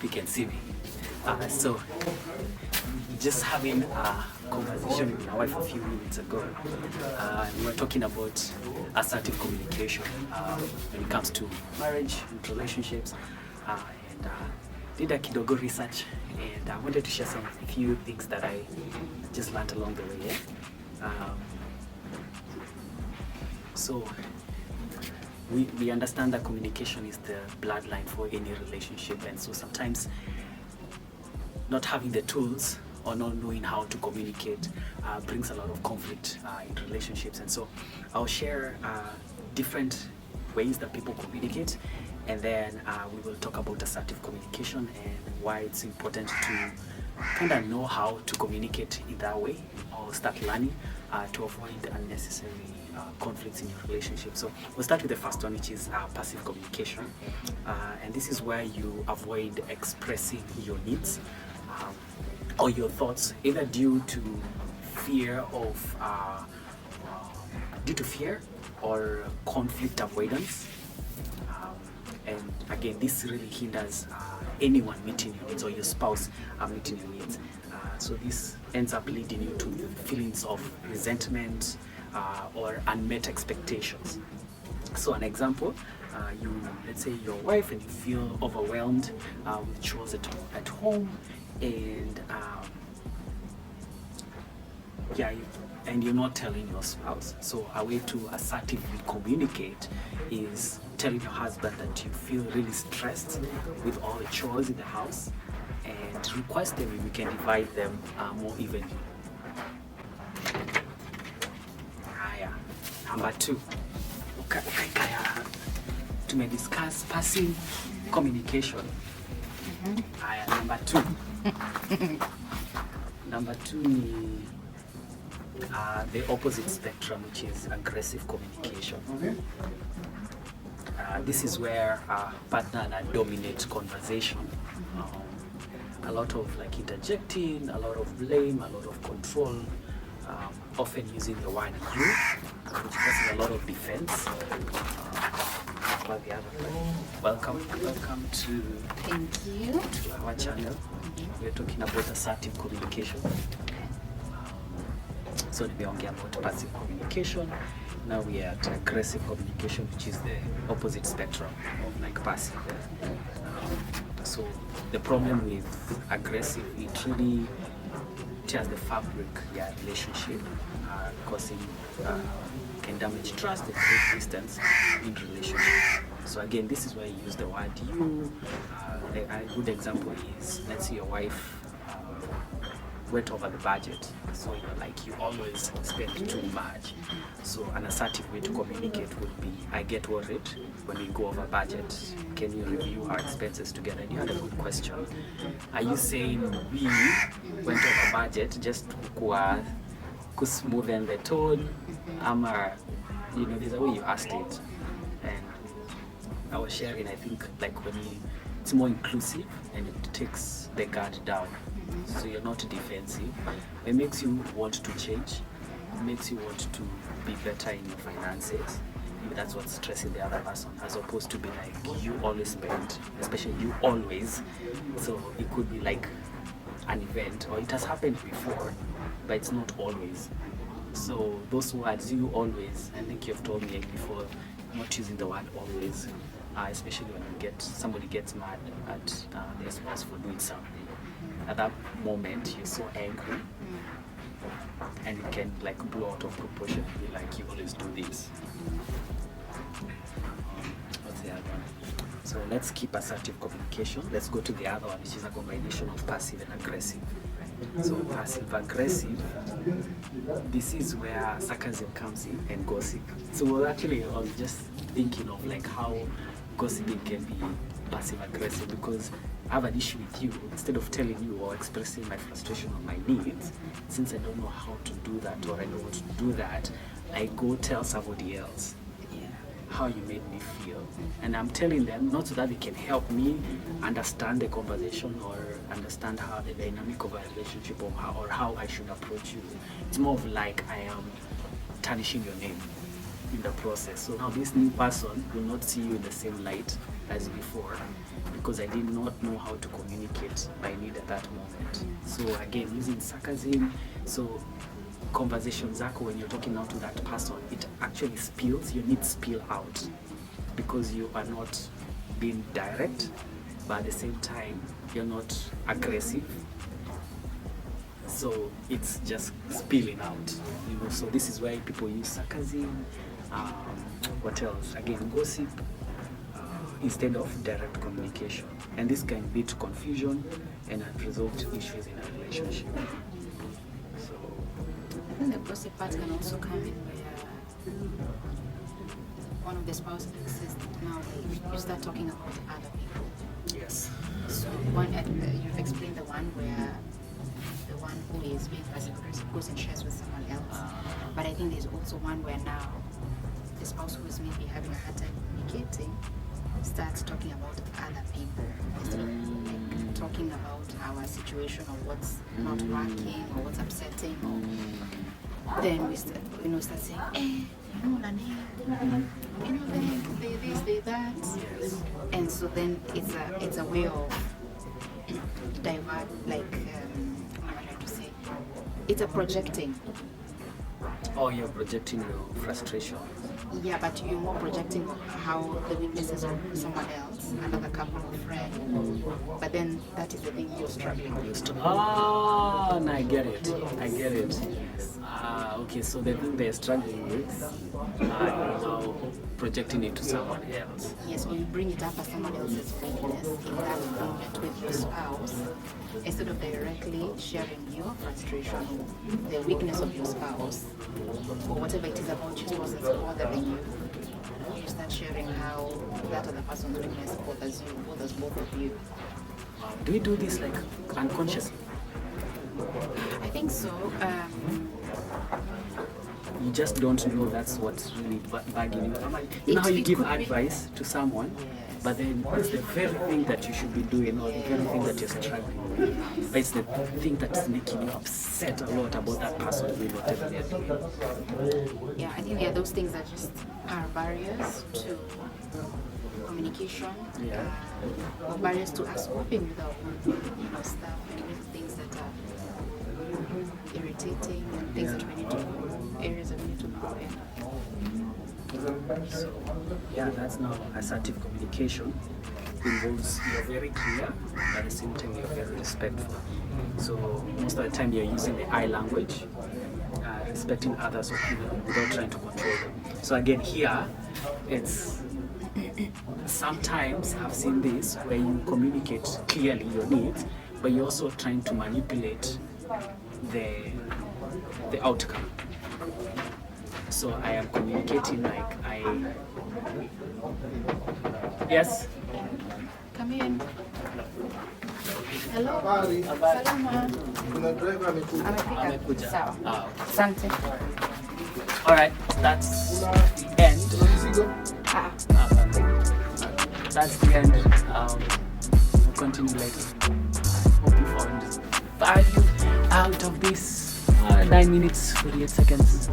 you can see me. So just having a conversation with my wife a few minutes ago. We were talking about assertive communication when it comes to marriage and relationships, and did a kidogo research, and I wanted to share some few things that I just learned along the way. So we understand that communication is the bloodline for any relationship, and so sometimes not having the tools or not knowing how to communicate brings a lot of conflict in relationships. And so I'll share different ways that people communicate, and then we will talk about assertive communication and why it's important to kind of know how to communicate in that way, or start learning to avoid unnecessary conflicts in your relationship. So we'll start with the first one, which is passive communication, and this is where you avoid expressing your needs or your thoughts, either due to fear or conflict avoidance. And again, this really hinders anyone meeting your needs, or your spouse meeting your needs. So this ends up leading you to feelings of resentment or unmet expectations. So an example, let's say your wife, and you feel overwhelmed with chores at home, and and you're not telling your spouse. So a way to assertively communicate is telling your husband that you feel really stressed with all the chores in the house, and request them if we can divide them more evenly. Number 2, discuss passive communication. Number two ni the opposite spectrum, which is aggressive communication. This is where a partner and dominate conversation. A lot of interjecting, a lot of blame, a lot of control, often using the word you, which causes a lot of defense. Welcome to Thank you. to our channel. We're talking about assertive communication. So nimeongea about passive communication. Now we are at aggressive communication, which is the opposite spectrum of passive. So the problem with aggressive, it really tears the fabric relationship, causing can damage trust and create distance in relationship. So again, this is where you use the word you. A good example is, let's say your wife went over the budget, so you always spend too much. So an assertive way to communicate would be, I get worried when we go over budget. Can you review our expenses together? And you had a good question. Are you saying we went over budget just to smoothen the tone? There's a way you asked it, and I was sharing, I think it's more inclusive and it takes the guard down. So you're not defensive. It makes you want to change. It makes you want to be better in your finances. Maybe that's what's stressing the other person, as opposed to be you always spend, especially you always. So it could be an event, or it has happened before, but it's not always. So those words, you always, I think you've told me before, not using the word always, especially when somebody gets mad at their spouse for doing something. At that moment, you're so angry, and it can blow out of proportion. Be you always do this. What's the other one? So let's keep assertive communication. Let's go to the other one, which is a combination of passive and aggressive. So passive aggressive, this is where sarcasm comes in, and gossip. So actually, I was just thinking of how gossiping can be passive aggressive, because I have an issue with you. Instead of telling you or expressing my frustration or my needs, since I don't know how to do that, or I know what to do that, I go tell somebody else how you made me feel. And I'm telling them not so that they can help me understand the conversation or understand how the dynamic of a relationship, or how I should approach you. It's more of I am tarnishing your name in the process. So now this new person will not see you in the same light as before, because I did not know how to communicate my need at that moment. So again, using sarcasm, so conversation zako, when you're talking out to that person, it actually spills, your needs spill out, because you are not being direct, but at the same time, you're not aggressive. So it's just spilling out, you know. So this is why people use sarcasm. What else? Again, gossip instead of direct communication, and this can lead to confusion and unresolved issues in a relationship. So I think the gossip part can also come in where one of the spouses says, now you start talking about other people. yes, So you've explained the one where the one who is being passive aggressive goes and shares with someone else. But I think there's also one where now the spouse who is maybe having a hard time communicating starts talking about other people instead of like talking about our situation or what's not working or what's upsetting. Or then we start saying, they this, they that. yes. And so then it's a way of divert, like what am I trying to say? It's a projecting. Or you're projecting your frustration. Yeah, but you're more projecting how the weaknesses of someone else, another couple or friend. But then that is the thing you're struggling with. Ah, no, I get it. Okay, so the thing they're struggling with, you're now projecting it to someone else. Yes, when you bring it up as someone else's weakness in that moment with your spouse, instead of directly sharing your frustration or the weakness of your spouse, or whatever it is about your spouse that's bothering you, you start sharing how that other person's weakness bothers both of you. Do we do this like unconsciously? I think so. You just don't know that's what's really bugging you. You know how you give advice to someone, but then it's the very thing that you should be doing, or the very thing that you're struggling with. But it's the thing that's making you upset a lot about that person doing whatever they're doing. Yeah, I think those things that just are barriers to communication, or barriers to us coping with our stuff and with things that are irritating and things that we need to areas that we need to grow in. So that's now assertive communication. Involves you're very clear, but at the same time you're very respectful. So most of the time you're using the I language, respecting others' opinion without trying to control them. So again here, it's sometimes I've seen this where you communicate clearly your needs, but you're also trying to manipulate the outcome. So I am communicating like yes. Come in. Hello. Salama. Amefika. Sawa. Okay. Asante. All right, that's the end. That's the end. We'll continue later. Hope you found value out of this 9 minutes 48 seconds.